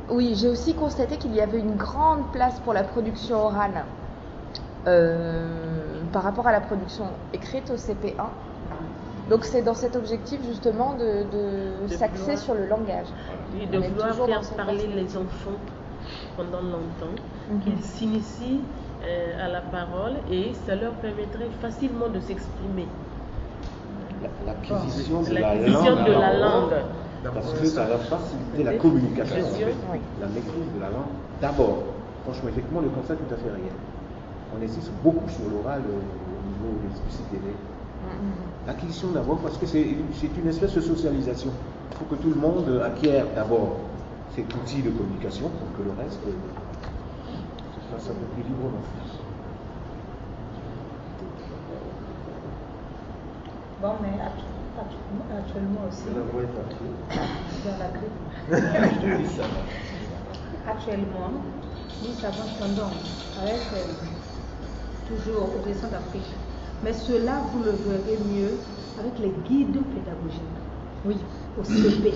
Oui, j'ai aussi constaté qu'il y avait une grande place pour la production orale par rapport à la production écrite au CP1. Donc c'est dans cet objectif justement de s'axer sur le langage. Oui, de vouloir faire parler les enfants pendant longtemps, qu'ils s'initient à la parole et ça leur permettrait facilement de s'exprimer. L'acquisition de la langue. Parce que ça va faciliter la communication, la maîtrise de la langue. D'abord, franchement, effectivement, le constat est tout à fait réel. On insiste beaucoup sur l'oral au niveau des spécificités. L'acquisition d'abord, parce que c'est une espèce de socialisation. Il faut que tout le monde acquiert d'abord cet outil de communication pour que le reste se fasse un peu plus librement. Bon, mais actuellement aussi, dans la grippe, actuellement, nous avons tendance avec toujours au dessin d'Afrique. Mais cela, vous le verrez mieux avec les guides pédagogiques. Oui. Au CP.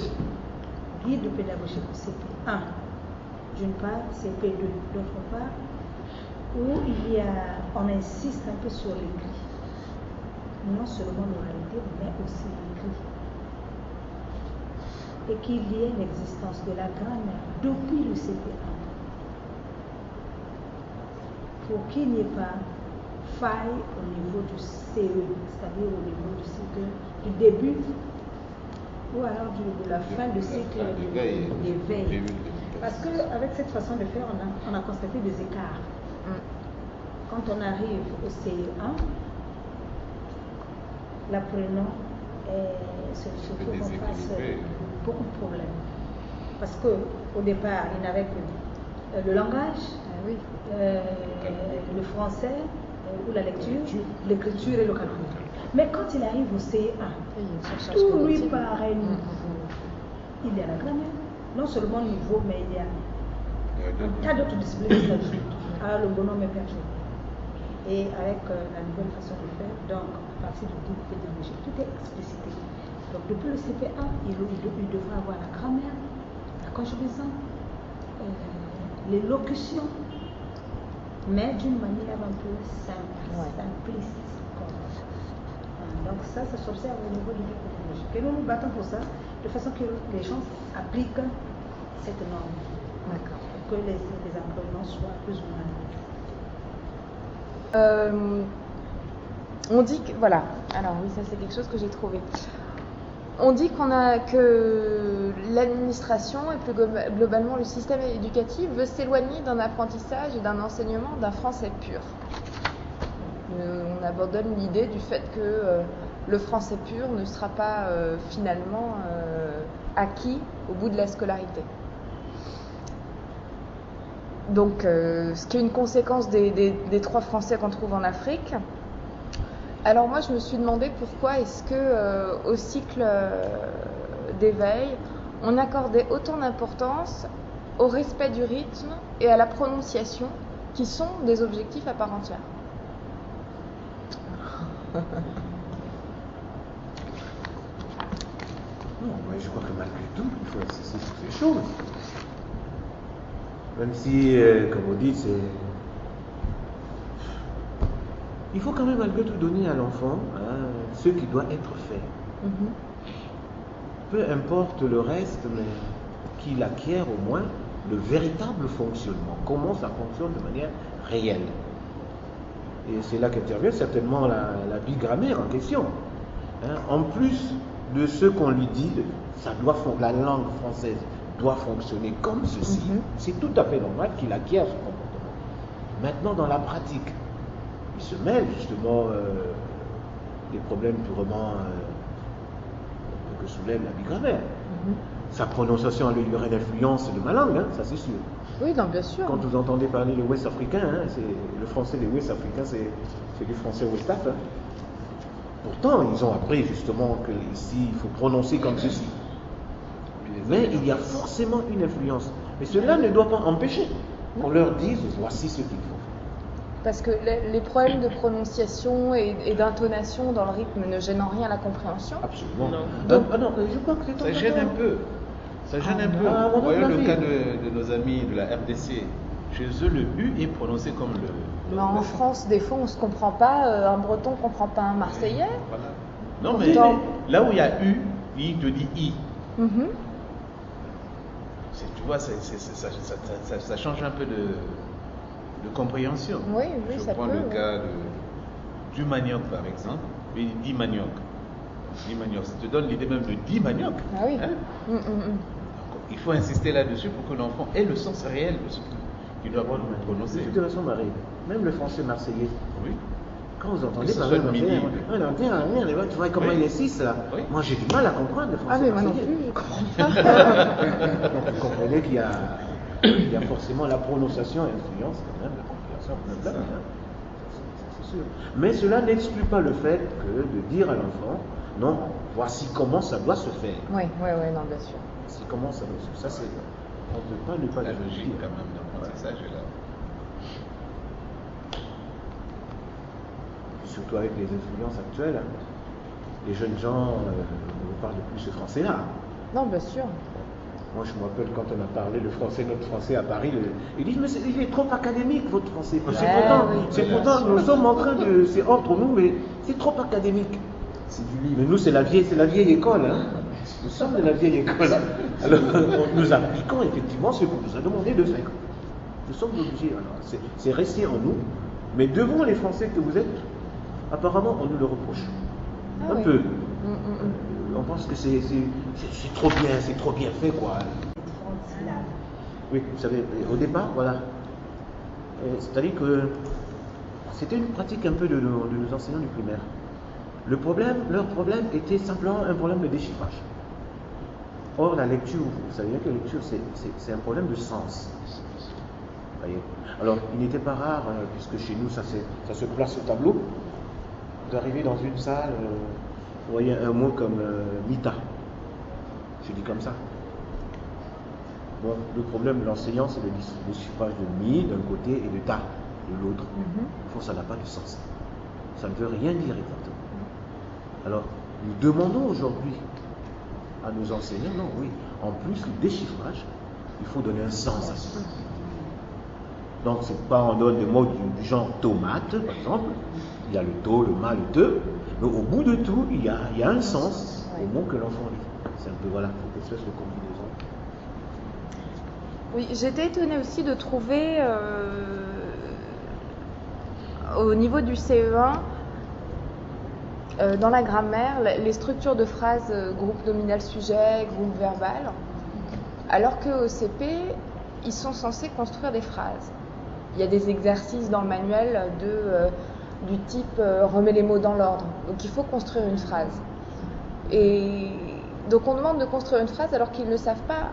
Guide pédagogique au CP1. D'une part, CP2. D'autre part, où on insiste un peu sur l'écrit. Non seulement l'oralité, mais aussi l'écrit. Et qu'il y ait une existence de la grammaire depuis le CP1. Pour qu'il n'y ait pas faille au niveau du CE, c'est-à-dire au niveau du cycle du début ou alors de la fin du cycle d'éveil. Parce qu'avec cette façon de faire, on a constaté des écarts. Quand on arrive au CE1, l'apprenant se trouve en face beaucoup de problèmes. Parce qu'au départ, il n'avait que le langage, le français, ou la lecture, l'écriture et le calcul. Mais quand il arrive au CE1, tout lui paraît nouveau. Il y a la grammaire, non seulement nouveau, mais il y a un tas d'autres disciplines qui s'ajoutent. Alors le bonhomme est perdu. Et avec la nouvelle façon de faire, donc à partir du guide pédagogique, tout est explicité. Donc depuis le CP1, il devra avoir la grammaire, la conjugaison, l'élocution, mais d'une manière un peu simpliste. Donc ça s'observe au niveau du guide pédagogique. Et nous nous battons pour ça, de façon que les gens appliquent cette norme. D'accord. Pour que les apprenants soient plus ou moins. On dit que, voilà, alors oui, ça c'est quelque chose que j'ai trouvé. On dit que l'administration et plus globalement le système éducatif veut s'éloigner d'un apprentissage et d'un enseignement d'un français pur. On abandonne l'idée du fait que le français pur ne sera pas finalement acquis au bout de la scolarité. Donc, ce qui est une conséquence des 3 français qu'on trouve en Afrique. Alors moi, je me suis demandé pourquoi est-ce que au cycle d'éveil, on accordait autant d'importance au respect du rythme et à la prononciation, qui sont des objectifs à part entière. Non, mais je crois que malgré tout, il faut insister sur ces choses. Même si, comme vous dites, il faut quand même malgré tout donner à l'enfant ce qui doit être fait. Peu importe le reste, mais qu'il acquiert au moins le véritable fonctionnement, comment ça fonctionne de manière réelle. Et c'est là qu'intervient certainement la bigrammaire en question. En plus de ce qu'on lui dit, la langue française doit fonctionner comme ceci, c'est tout à fait normal qu'il acquiert ce comportement. Maintenant, dans la pratique, il se mêle justement des problèmes purement que soulève la bigrammaire. Sa prononciation lui aurait l'influence de ma langue, ça c'est sûr. Oui, non, bien sûr. Quand vous entendez parler le West africain, le français des West africains, c'est du français West Af. Pourtant, ils ont appris justement que ici, il faut prononcer comme ceci. Mais il y a forcément une influence. Mais cela ne doit pas empêcher qu'on leur dise voici ce qu'il faut. Parce que les problèmes de prononciation et d'intonation dans le rythme ne gênent en rien la compréhension. Absolument. Non. Donc, je crois que c'est ça gêne un peu. Ça gêne un peu. Vous voyez le cas de nos amis de la RDC. Chez eux, le U est prononcé comme le. Mais en France, des fois, on ne se comprend pas. Un Breton ne comprend pas un Marseillais. Voilà. Non, mais là où il y a U, il te dit I. Tu vois, ça change un peu de compréhension. Oui, Je ça prends peut, le cas du manioc, par exemple. Il dit manioc. Ça te donne l'idée même de 10 manioc. Ah oui. Hein? Donc, il faut insister là-dessus pour que l'enfant ait le sens réel de ce qu'il doit prononcer. De toute façon, Marie, même le français marseillais. Oui. Quand vous entendez parler marseillais, tu vois comment il insiste là. Oui. Moi j'ai du mal à comprendre le français. Ah mais moi non marseillais. plus, je comprends pas. Donc vous comprenez qu'il y a forcément la prononciation influence quand même la compréhension de notre langue. C'est sûr. Mais cela n'exclut pas le fait que de dire à l'enfant, non, voici comment ça doit se faire. Oui, non, bien sûr. C'est comment ça doit se faire. Ça c'est, on ne peut pas ne pas la le logique dire. quand même d'apprentissage est là. Surtout avec les influences actuelles, les jeunes gens ne parlent plus ce français-là. Non, bien sûr. Moi, je me rappelle quand on a parlé le français, notre français à Paris, ils disent mais il est trop académique votre français. C'est pourtant, nous sommes en train de, c'est entre nous, mais c'est trop académique. C'est du livre. Mais nous, c'est la vieille école. Hein. Nous sommes de la vieille école. Alors, nous appliquons effectivement ce qu'on nous a demandé de faire. Nous sommes obligés. Alors, c'est resté en nous, mais devant les Français que vous êtes, apparemment, on nous le reproche. Un peu. On pense que c'est trop bien fait, quoi. Oui, vous savez, au départ, voilà. C'est-à-dire que c'était une pratique un peu de nos enseignants du primaire. Leur problème était simplement un problème de déchiffrage. Or, la lecture, vous savez bien que la lecture, c'est un problème de sens. Voyez. Alors, il n'était pas rare, puisque chez nous, ça se place au tableau, d'arriver dans une salle, vous voyez un mot comme mita. Je dis comme ça. Bon, le problème de l'enseignant, c'est le déchiffrage de mi d'un côté et de ta de l'autre. Au fond, ça n'a pas de sens. Ça ne veut rien dire exactement. Alors, nous demandons aujourd'hui à nos enseignants, non, oui, en plus le déchiffrage, il faut donner un sens à ça. Donc, c'est pas on donne des mots du genre tomate, par exemple, il y a le to, le ma, le te, mais au bout de tout, il y a un sens au mot que l'enfant lit. C'est un peu, voilà, cette espèce de combinaison. Oui, j'étais étonnée aussi de trouver au niveau du CE1, dans la grammaire, les structures de phrases groupe nominal sujet, groupe verbal, alors qu'au CP, ils sont censés construire des phrases. Il y a des exercices dans le manuel du type remets les mots dans l'ordre. Donc il faut construire une phrase. Et donc on demande de construire une phrase alors qu'ils ne savent pas,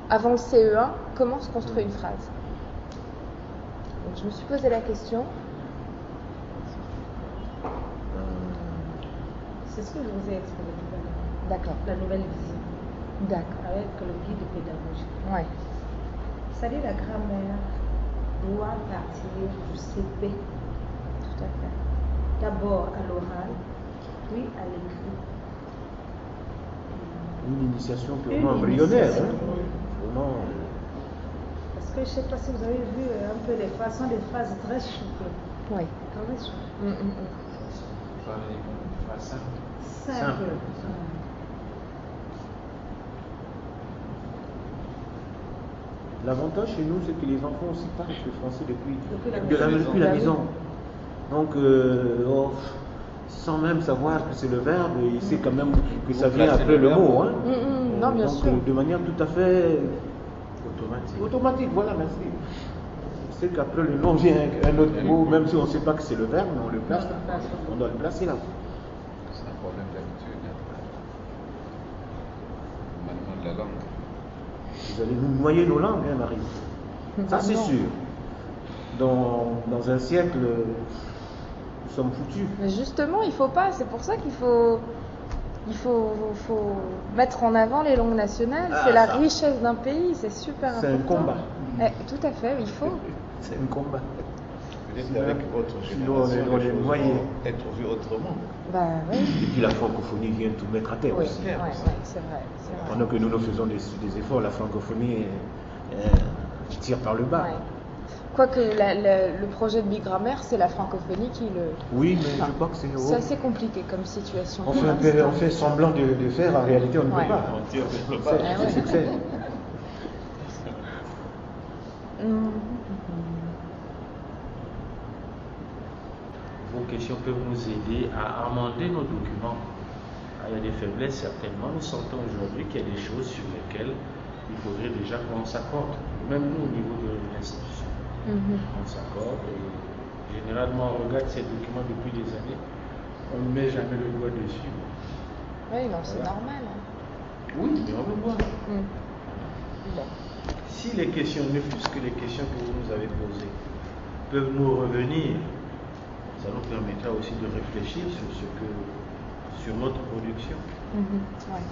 avant le CE1, comment se construit une phrase. Donc je me suis posé la question. C'est ce que je vous ai expliqué tout à l'heure. D'accord. La nouvelle vision. D'accord. Avec le guide de pédagogie. Ouais. C'est-à-dire la grammaire doit partir du CP. Tout à fait. D'abord à l'oral, puis à l'écrit. Une initiation purement embryonnaire. Hein? Vraiment. Parce que je ne sais pas si vous avez vu un peu les façons des phrases très souples. Oui. Très souples. Simple. L'avantage chez nous, c'est que les enfants aussi parlent le français depuis la maison. Donc, sans même savoir que c'est le verbe, il sait quand même que ça vient après le mot. Hein. Non, bien donc, sûr. de manière tout à fait automatique. Voilà, merci. C'est qu'après le nom vient un autre mot, même si on ne sait pas que c'est le verbe, mais on le place là. On doit le placer là. C'est un problème d'habitude. Maniement de la langue. Vous allez nous noyer nos langues, hein, Marie. Ça, c'est sûr. Dans un siècle, nous sommes foutus. Mais justement, il ne faut pas. C'est pour ça qu'il faut mettre en avant les langues nationales. C'est la richesse d'un pays. C'est super important. C'est un combat. Tout à fait, il faut. C'est un combat. Peut-être qu'avec votre sinon, génération, on est les choses noyés. vont être vues autrement. Bah oui. Et puis la francophonie vient tout mettre à terre Oui, aussi. ouais, c'est vrai. Pendant que nous faisons des efforts, la francophonie tire par le bas. Ouais. Quoique le projet de Bigrammaire, c'est la francophonie qui le... Oui, mais je crois que c'est assez compliqué comme situation. On fait semblant de faire, en réalité on ne Ouais. peut pas. On tire vers le bas. C'est succès. Vos questions peuvent nous aider à amender nos documents. Il y a des faiblesses certainement. Nous sentons aujourd'hui qu'il y a des choses sur lesquelles il faudrait déjà qu'on s'accorde. Même nous au niveau de l'institution. On s'accorde et généralement on regarde ces documents depuis des années. On ne met jamais le doigt dessus. Oui, non, c'est normal. Oui, mais on veut voir. Bon. Si les questions, ne fût-ce que les questions que vous nous avez posées, peuvent nous revenir, ça nous permettra aussi de réfléchir sur notre production. Ouais.